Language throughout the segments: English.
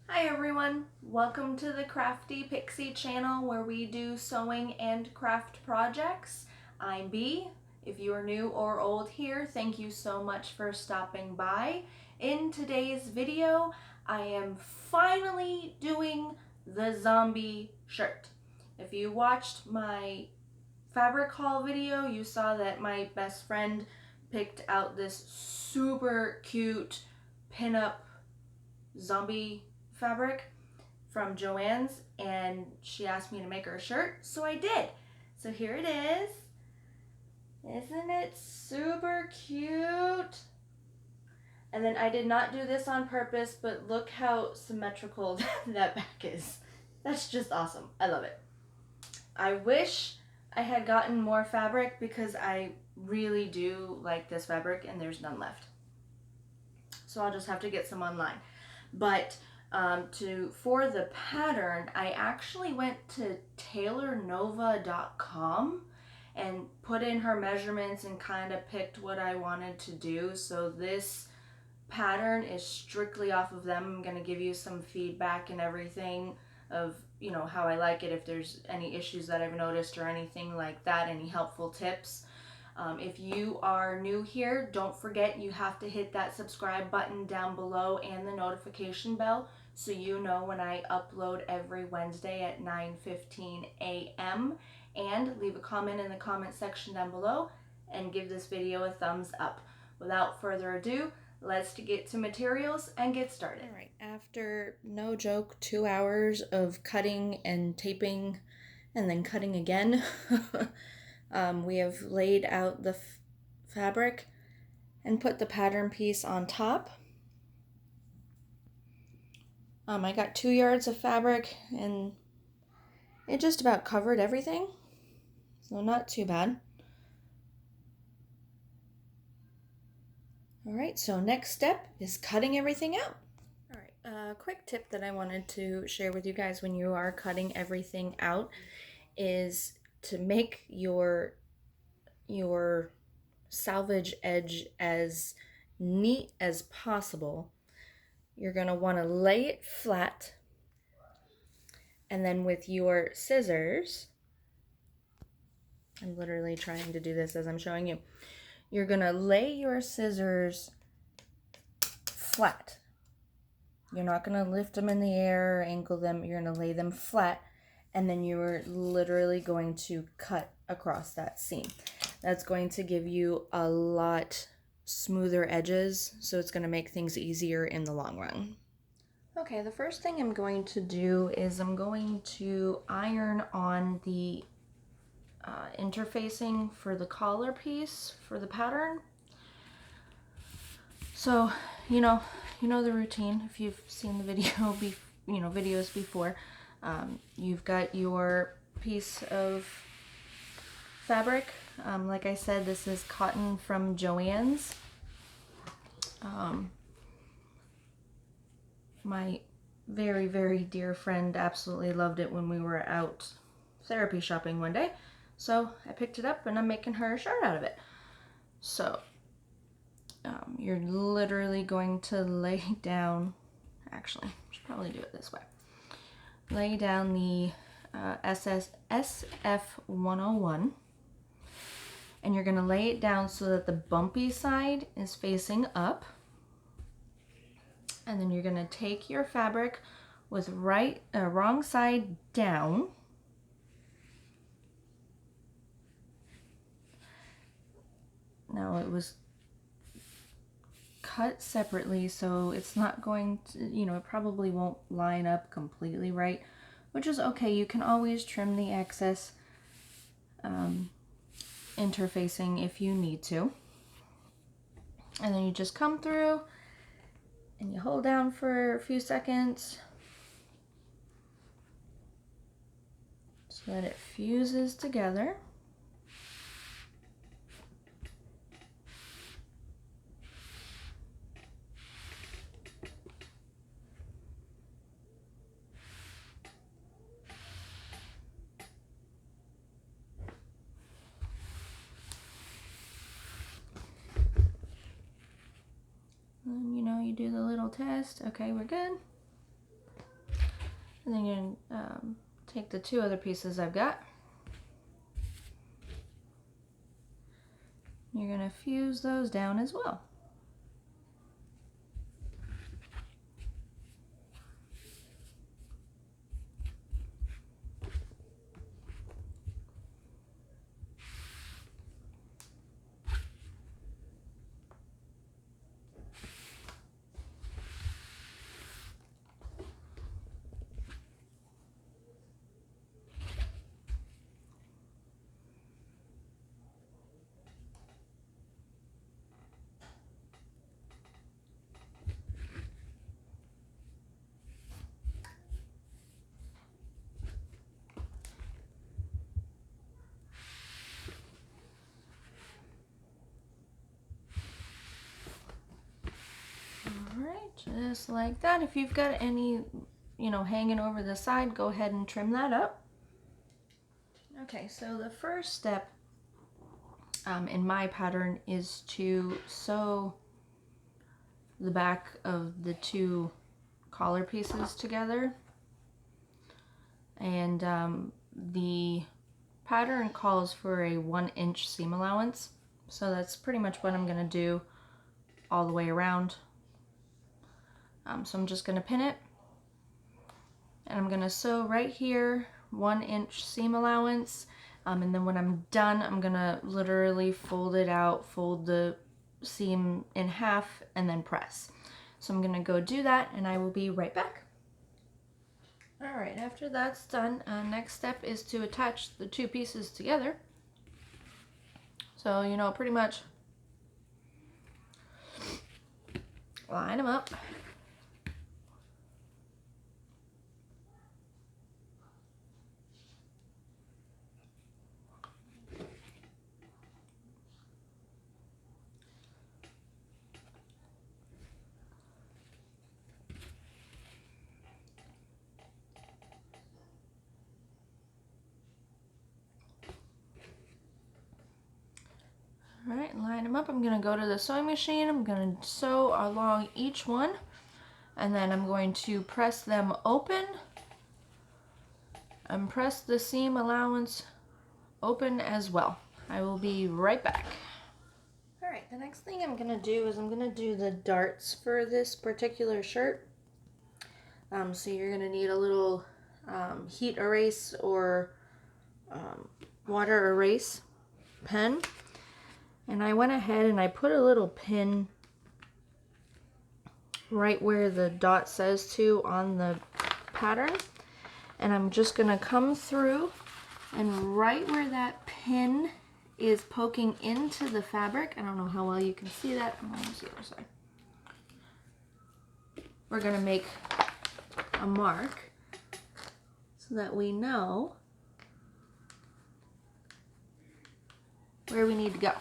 Hi everyone, welcome to the Crafty Pixie channel where we do sewing and craft projects. I'm Bee. If you are new or old here, thank you so much for stopping by. In today's video, I am finally doing the zombie shirt. If you watched my fabric haul video, you saw that my best friend picked out this super cute pinup zombie fabric from Joann's, and she asked me to make her a shirt, so I did. So here it is. Isn't it super cute? And then I did not do this on purpose, but look how symmetrical that back is. That's just awesome. I love it. I wish I had gotten more fabric because I really do like this fabric and there's none left. So I'll just have to get some online. But for the pattern, I actually went to Tailornova.com and put in her measurements and kind of picked what I wanted to do. So this pattern is strictly off of them. I'm going to give you some feedback and everything of, you know, how I like it, if there's any issues that I've noticed or anything like that, any helpful tips. If you are new here, don't forget you have to hit that subscribe button down below and the notification bell so you know when I upload every Wednesday at 9:15 a.m. and leave a comment in the comment section down below and give this video a thumbs up. Without further ado, let's get to materials and get started. All right, after, no joke, 2 hours of cutting and taping and then cutting again, we have laid out the fabric and put the pattern piece on top. I got 2 yards of fabric and it just about covered everything, so not too bad. All right, so next step is cutting everything out. All right, a quick tip that I wanted to share with you guys when you are cutting everything out is to make your salvage edge as neat as possible. You're going to want to lay it flat, and then with your scissors, I'm literally trying to do this as I'm showing you, you're going to lay your scissors flat. You're not going to lift them in the air or angle them. You're going to lay them flat, and then you're literally going to cut across that seam. That's going to give you a lot smoother edges, so it's going to make things easier in the long run. Okay, the first thing I'm going to do is I'm going to iron on the interfacing for the collar piece for the pattern. So, you know the routine if you've seen the videos before. You've got your piece of fabric. Like I said, this is cotton from Joann's. My very, very dear friend absolutely loved it when we were out therapy shopping one day. So I picked it up and I'm making her a shirt out of it. So you're literally going to lay down, actually, I should probably do it this way. Lay down the SF101, and you're going to lay it down so that the bumpy side is facing up. And then you're going to take your fabric with wrong side down. Now it was cut separately, so it's not going to, it probably won't line up completely right, which is okay. You can always trim the excess interfacing if you need to. And then you just come through and you hold down for a few seconds so that it fuses together. And you do the little test. Okay, we're good. And then you're going to take the two other pieces I've got. You're going to fuse those down as well. Alright, just like that. If you've got any, hanging over the side, go ahead and trim that up. Okay, so the first step in my pattern is to sew the back of the two collar pieces together. And the pattern calls for a 1-inch seam allowance. So that's pretty much what I'm going to do all the way around. So I'm just going to pin it, and I'm going to sew right here, 1-inch seam allowance, and then when I'm done, I'm going to literally fold it out, fold the seam in half, and then press. So I'm going to go do that, and I will be right back. Alright, after that's done, next step is to attach the two pieces together. So, pretty much line them up. Alright, line them up. I'm going to go to the sewing machine. I'm going to sew along each one, and then I'm going to press them open and press the seam allowance open as well. I will be right back. Alright, the next thing I'm going to do is I'm going to do the darts for this particular shirt. So you're going to need a little heat erase or water erase pen. And I went ahead and I put a little pin right where the dot says to on the pattern. And I'm just going to come through, and right where that pin is poking into the fabric, I don't know how well you can see that. I'm going to see the other side. We're going to make a mark so that we know where we need to go.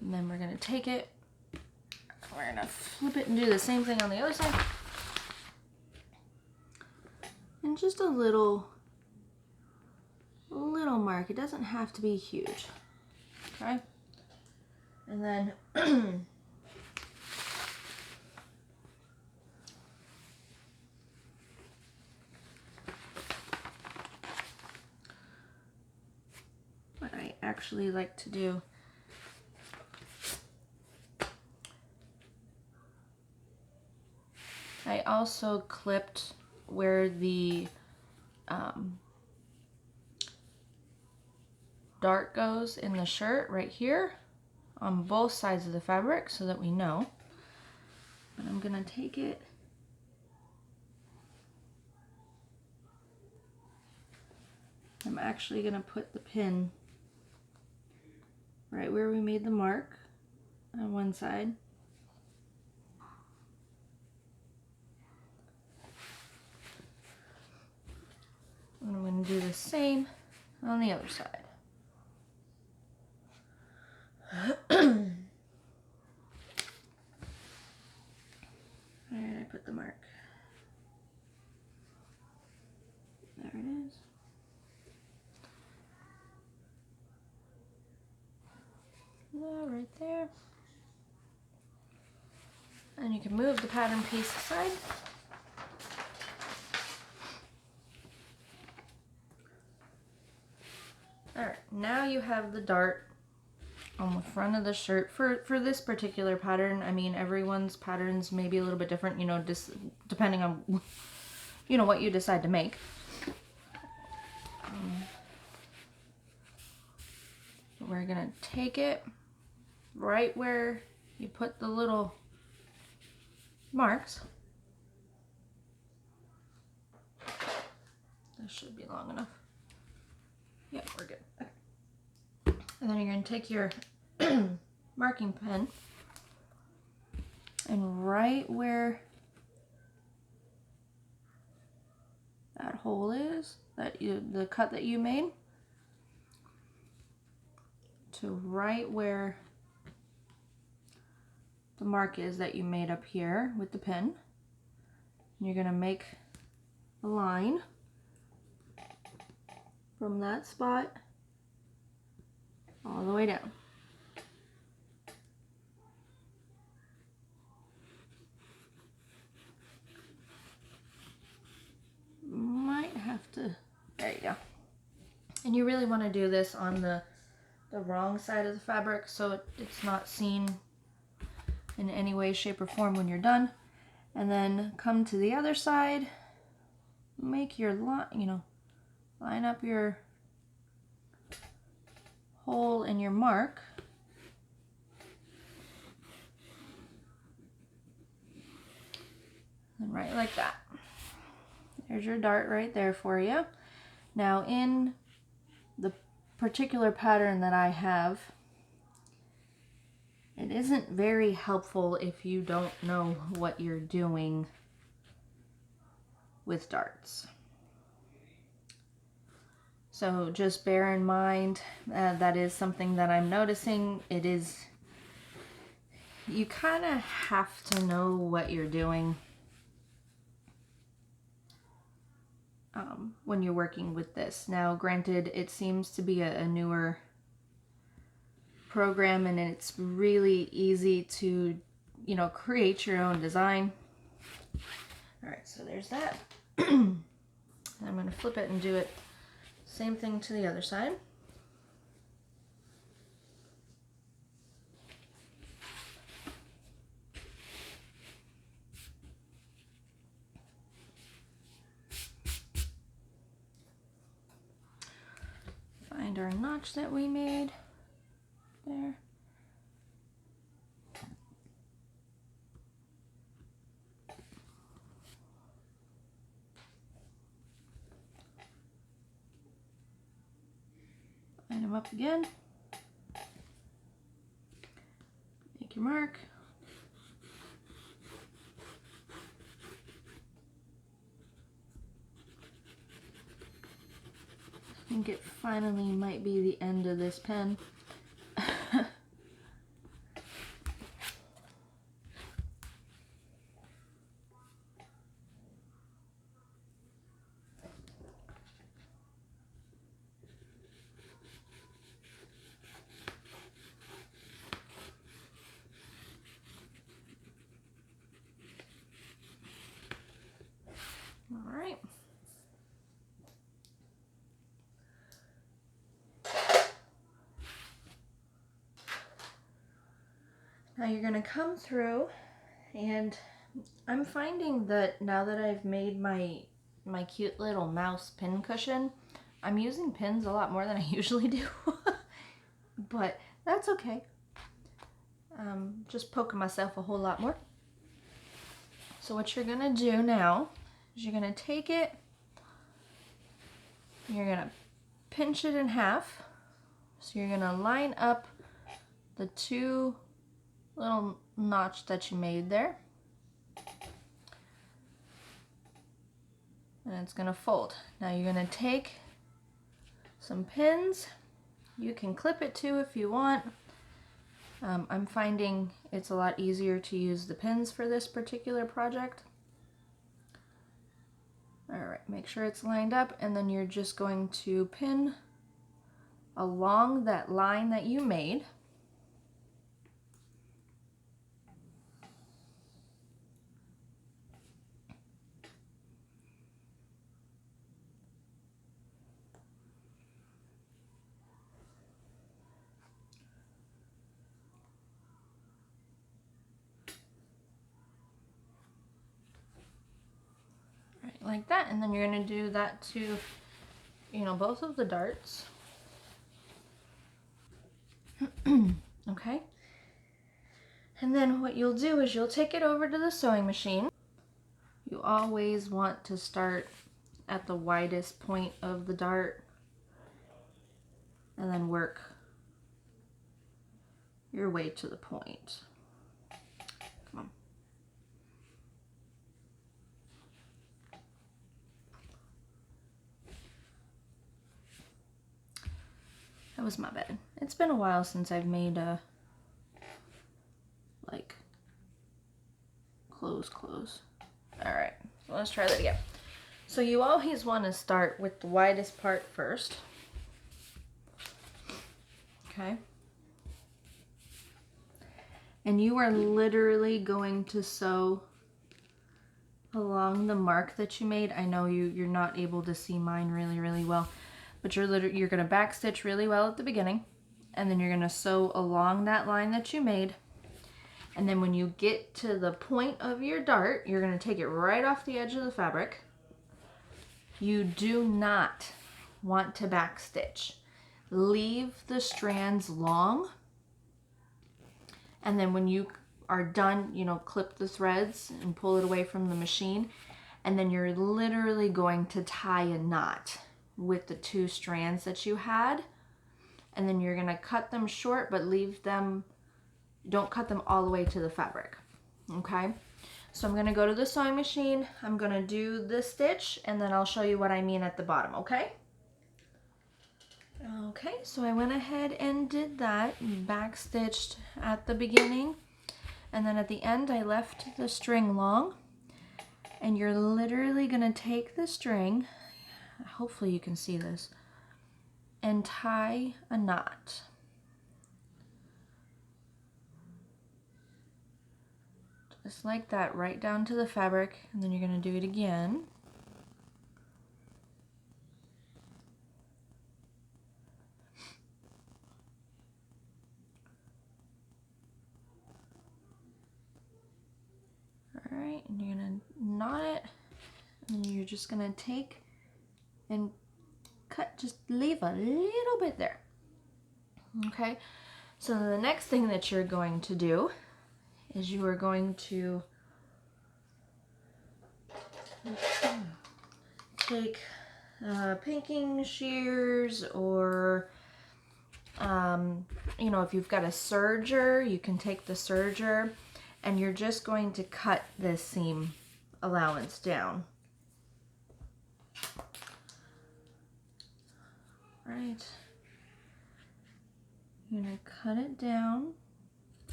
And then we're going to take it, we're going to flip it and do the same thing on the other side. And just a little mark. It doesn't have to be huge. Okay? And then what I actually like to do I also clipped where the dart goes in the shirt right here on both sides of the fabric so that we know. But I'm going to take it I'm actually going to put the pin right where we made the mark on one side. And I'm going to do the same on the other side. Where did I put the mark? There it is. Right there. And you can move the pattern piece aside. now you have the dart on the front of the shirt for this particular pattern. I mean, everyone's patterns may be a little bit different, you know, just depending on, you know, what you decide to make. We're gonna take it right where you put the little marks. This should be long enough. Yep, we're good. Okay. And then you're gonna take your marking pen and right where that hole is, the cut that you made, to right where the mark is that you made up here with the pen. You're gonna make a line from that spot all the way down. Might have to, there you go. And you really want to do this on the wrong side of the fabric so it's not seen in any way, shape, or form when you're done. And then come to the other side, make your line, you know, line up your hole in your mark. And right like that. There's your dart right there for you. Now in the particular pattern that I have, it isn't very helpful if you don't know what you're doing with darts. So just bear in mind, that is something that I'm noticing. It is, you kind of have to know what you're doing when you're working with this. Now, granted, it seems to be a newer program and it's really easy to, you know, create your own design. All right, so there's that. I'm going to flip it and do it same thing to the other side. Find our notch that we made there. Line them up again. Make your mark. I think it finally might be the end of this pen. All right. Now you're going to come through, and I'm finding that now that I've made my cute little mouse pin cushion, I'm using pins a lot more than I usually do. But that's okay. Just poking myself a whole lot more. So what you're going to do now is you're going to take it, you're going to pinch it in half. So you're going to line up the two little notch that you made there. And it's going to fold. Now you're going to take some pins. You can clip it too if you want. I'm finding it's a lot easier to use the pins for this particular project. Alright, make sure it's lined up, and then you're just going to pin along that line that you made. like that, and then you're going to do that to, you know, both of the darts. Okay. And then what you'll do is you'll take it over to the sewing machine. You always want to start at the widest point of the dart and then work your way to the point. Come on. That was my bad. It's been a while since I've made like close. All right, so let's try that again. So you always want to start with the widest part first. Okay. And you are literally going to sew along the mark that you made. I know you're not able to see mine really well, but you're going to back stitch really well at the beginning, and then you're going to sew along that line that you made. And then when you get to the point of your dart, you're going to take it right off the edge of the fabric. You do not want to back stitch. Leave the strands long. And then when you are done, you know, clip the threads and pull it away from the machine. And then you're literally going to tie a knot with the 2 strands that you had. And then you're going to cut them short, but leave them, don't cut them all the way to the fabric. Okay? So I'm going to go to the sewing machine. I'm going to do this stitch, and then I'll show you what I mean at the bottom, okay? Okay, so I went ahead and did that, back stitched at the beginning, and then at the end I left the string long, and you're literally going to take the string, hopefully you can see this, and tie a knot. Just like that, right down to the fabric, and then you're going to do it again. Alright, and you're going to knot it, and you're just going to take and cut, just leave a little bit there. Okay, so the next thing that you're going to do is you are going to take pinking shears, or you know, if you've got a serger, you can take the serger, and you're just going to cut this seam allowance down. Right, you're gonna cut it down.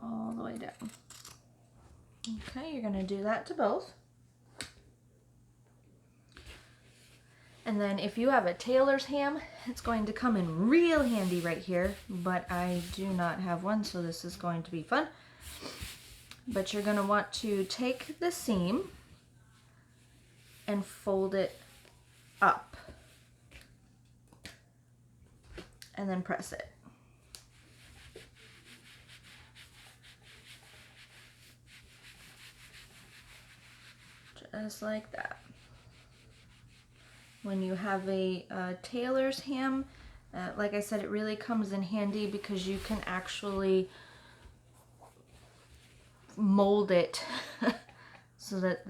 All the way down. Okay, you're gonna do that to both. And then if you have a tailor's ham, it's going to come in real handy right here, but I do not have one, so this is going to be fun. But you're gonna want to take the seam and fold it up, and then press it. Just like that. When you have a tailor's ham, like I said, it really comes in handy because you can actually mold it so that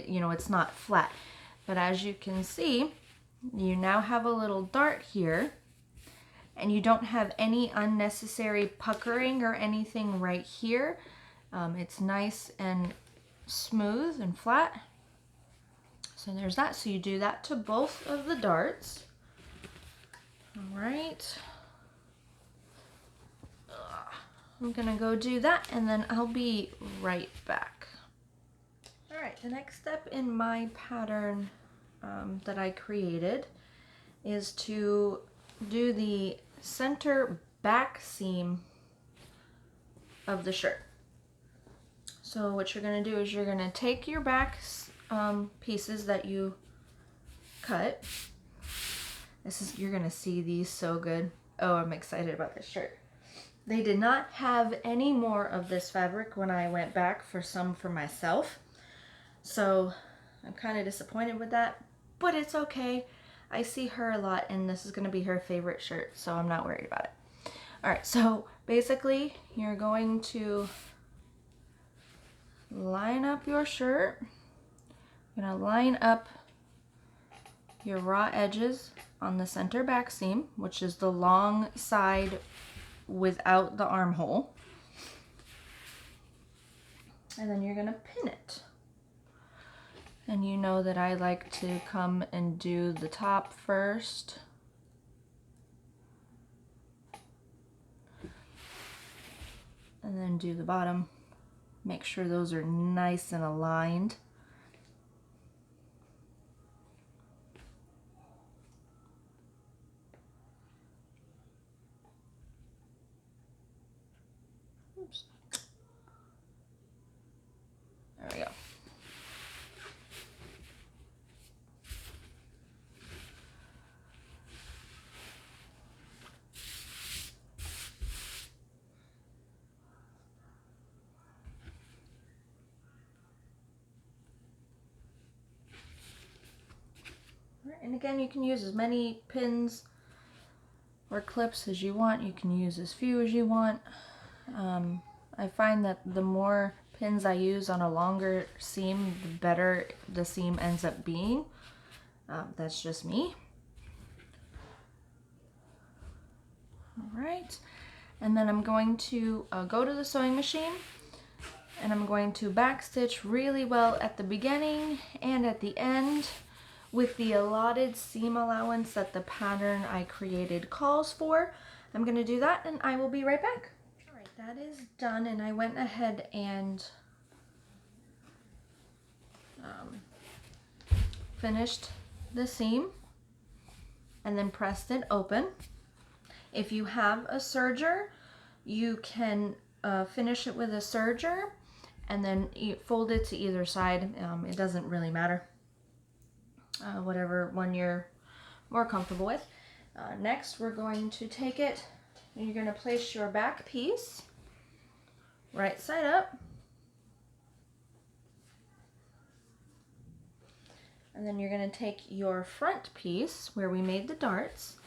you know, it's not flat. But as you can see, you now have a little dart here, and you don't have any unnecessary puckering or anything right here. It's nice and smooth and flat. So there's that. So you do that to both of the darts. All right. I'm gonna go do that, and then I'll be right back. All right, the next step in my pattern that I created is to do the center back seam of the shirt. So what you're gonna do is you're gonna take your back pieces that you cut. You're gonna see these so good. Oh, I'm excited about this shirt. They did not have any more of this fabric when I went back for some for myself. So I'm kind of disappointed with that, but it's okay. I see her a lot and this is gonna be her favorite shirt, so I'm not worried about it. All right, so basically you're going to line up your shirt. You're gonna line up your raw edges on the center back seam, which is the long side without the armhole. And then you're gonna pin it. And you know that I like to come and do the top first. And then do the bottom. Make sure those are nice and aligned. Oops. There we go. And again, you can use as many pins or clips as you want. You can use as few as you want. I find that the more pins I use on a longer seam, the better the seam ends up being. That's just me. All right, and then I'm going to go to the sewing machine and I'm going to backstitch really well at the beginning and at the end with the allotted seam allowance that the pattern I created calls for. I'm going to do that and I will be right back. All right, that is done, and I went ahead and finished the seam and then pressed it open. If you have a serger, you can finish it with a serger and then fold it to either side. It doesn't really matter. Whatever one you're more comfortable with. Next, we're going to take it and you're going to place your back piece right side up. And then you're going to take your front piece where we made the darts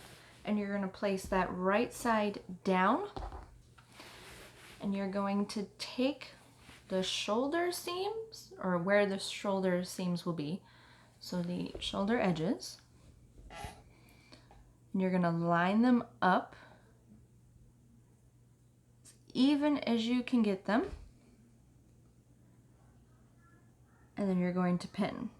and you're going to place that right side down. And you're going to take the shoulder seams, or where the shoulder seams will be, so the shoulder edges, and you're going to line them up as even as you can get them, and then you're going to pin.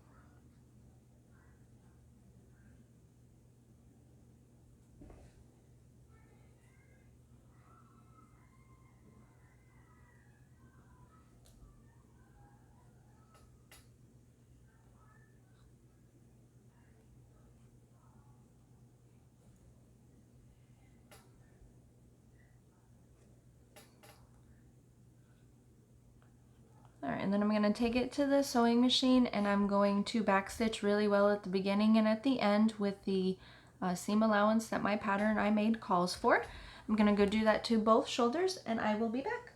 All right, and then I'm going to take it to the sewing machine and I'm going to backstitch really well at the beginning and at the end with the seam allowance that my pattern I made calls for. I'm going to go do that to both shoulders and I will be back.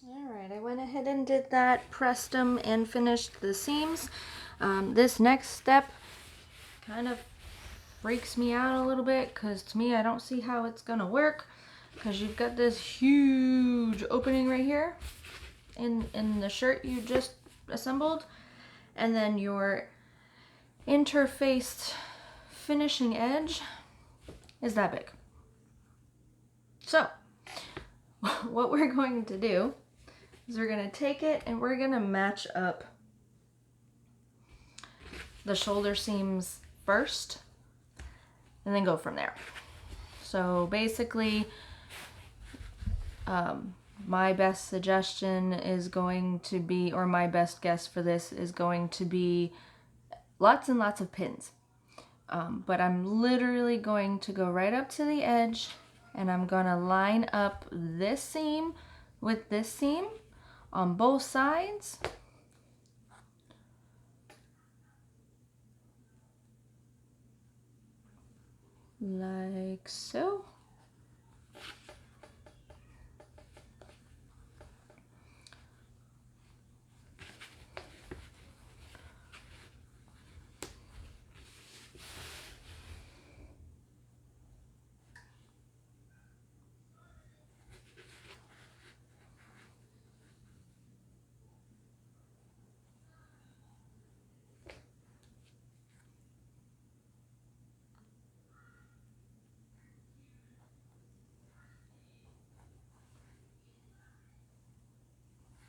All right, I went ahead and did that, pressed them and finished the seams. This next step kind of freaks me out a little bit because to me I don't see how it's going to work, because you've got this huge opening right here in the shirt you just assembled, and then your interfaced finishing edge is that big. So what we're going to do is we're going to take it and we're going to match up the shoulder seams first and then go from there. So basically my best suggestion is going to be, or my best guess for this is going to be, lots and lots of pins. But I'm literally going to go right up to the edge and I'm going to line up this seam with this seam on both sides. like so.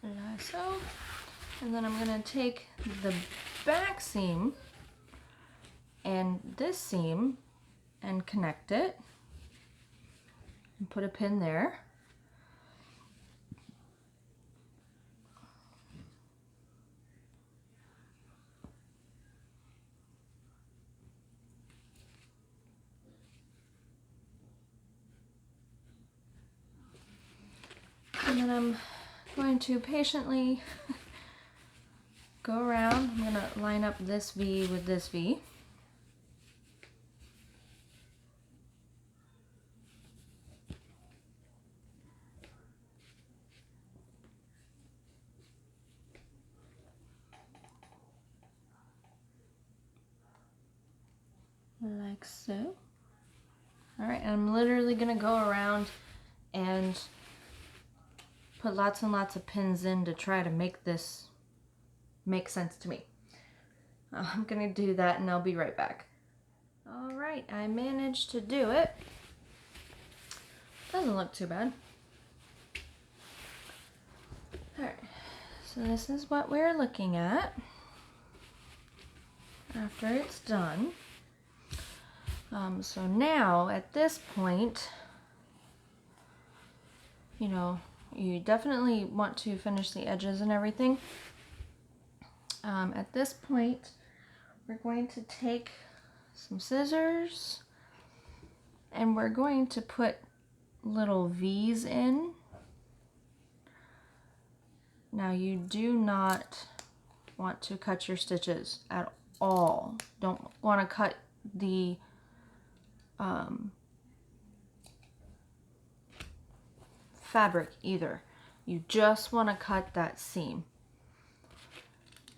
Like so. And then I'm going to take the back seam and this seam and connect it and put a pin there. And then I'm going to patiently go around. I'm going to line up this V with this V. Like so. All right, and I'm literally going to go around and put lots and lots of pins in to try to make this make sense to me. I'm going to do that and I'll be right back. All right, I managed to do it. Doesn't look too bad. All right, so this is what we're looking at after it's done. So now at this point, you know, you definitely want to finish the edges and everything. At this point, we're going to take some scissors and we're going to put little V's in. Now you do not want to cut your stitches at all. Don't want to cut the fabric either. You just want to cut that seam.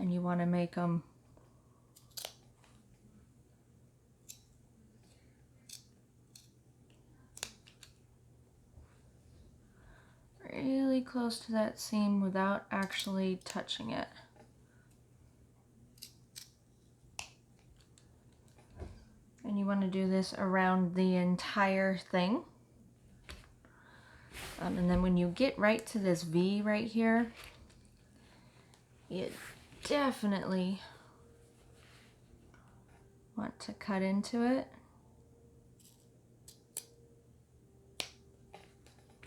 And you want to make them really close to that seam without actually touching it. And you want to do this around the entire thing. And then when you get right to this V right here, you definitely want to cut into it.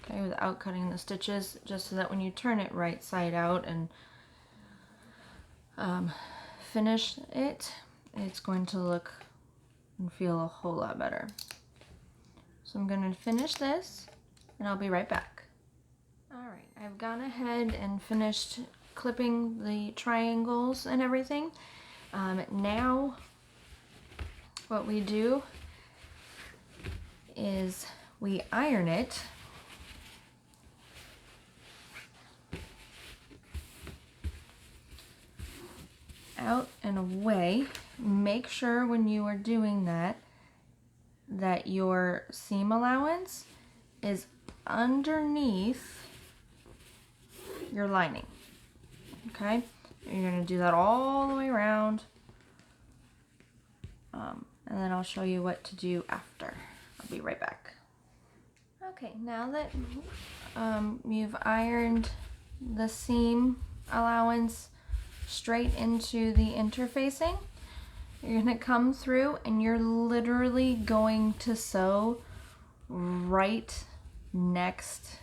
Okay, without cutting the stitches, just so that when you turn it right side out and finish it, it's going to look and feel a whole lot better. So I'm going to finish this and I'll be right back. All right, I've gone ahead and finished clipping the triangles and everything. Now what we do is we iron it out and away. Make sure when you are doing that that your seam allowance is underneath your lining. Okay, you're going to do that all the way around, and then I'll show you what to do after. I'll be right back. Okay, now that you've ironed the seam allowance straight into the interfacing, you're going to come through and you're literally going to sew right next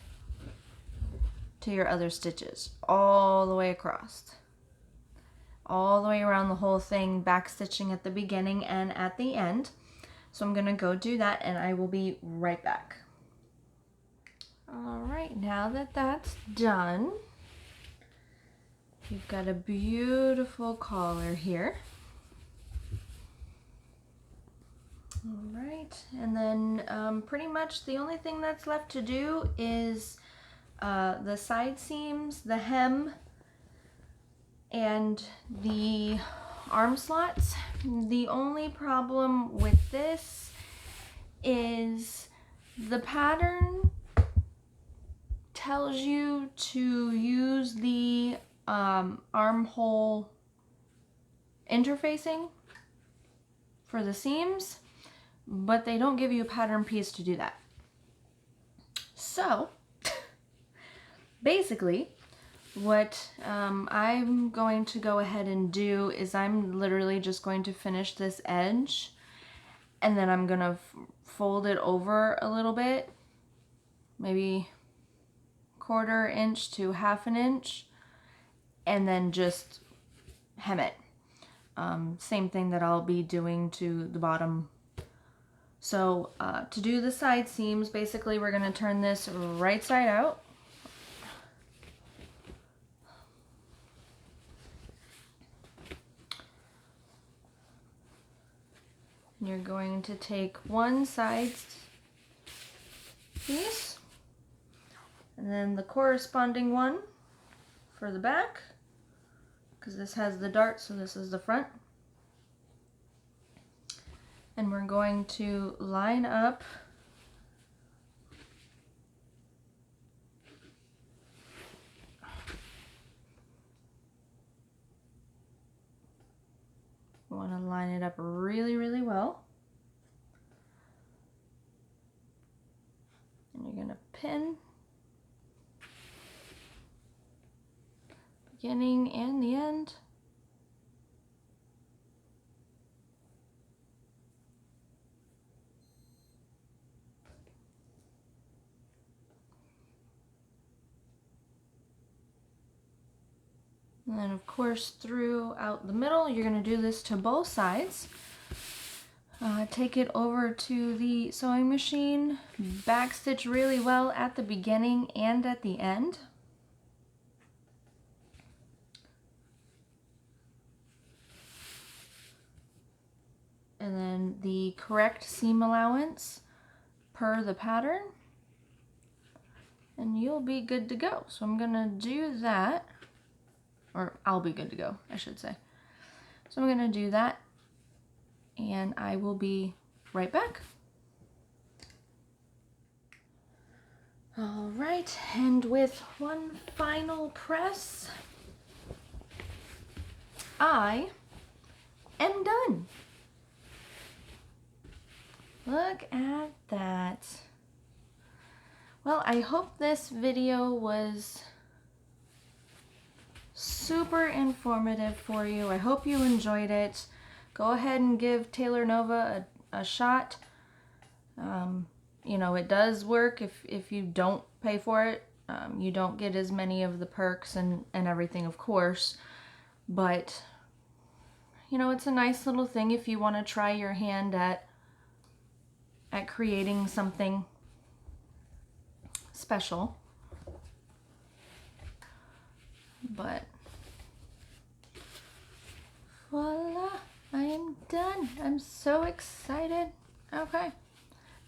to your other stitches, all the way across, all the way around the whole thing, back stitching at the beginning and at the end. So I'm going to go do that and I will be right back. All right, now that that's done, you've got a beautiful collar here. All right, and then pretty much the only thing that's left to do is the side seams, the hem, and the arm slots. The only problem with this is the pattern tells you to use the armhole interfacing for the seams, but they don't give you a pattern piece to do that. So basically what I'm going to go ahead and do is I'm literally just going to finish this edge, and then I'm gonna fold it over a little bit, maybe 1/4 inch to 1/2 inch, and then just hem it. Same thing that I'll be doing to the bottom. So to do the side seams, basically we're gonna turn this right side out. You're going to take one side piece and then the corresponding one for the back, because this has the dart, so this is the front. And we're going to line up you want to line it up really, really well. And you're going to pin beginning and the end. And then of course throughout the middle, you're going to do this to both sides. Take it over to the sewing machine, backstitch really well at the beginning and at the end. And then the correct seam allowance per the pattern, and you'll be good to go. So I'm gonna do that, or I'll be good to go, I should say. So I'm gonna do that, and I will be right back. All right, and with one final press, I am done. Look at that. Well, I hope this video was super informative for you. I hope you enjoyed it. Go ahead and give Tailornova a shot. You know, it does work if you don't pay for it. You don't get as many of the perks and everything, of course. But, you know, it's a nice little thing if you want to try your hand at creating something special. But voila, I am done. I'm so excited. Okay,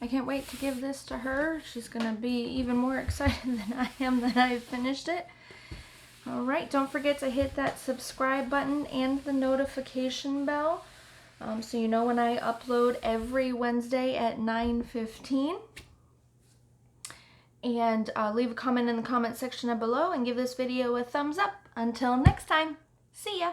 I can't wait to give this to her. She's gonna be even more excited than I am that I've finished it. All right, don't forget to hit that subscribe button and the notification bell, so you know when I upload every Wednesday at 9:15. And leave a comment in the comment section below and give this video a thumbs up. Until next time, see ya!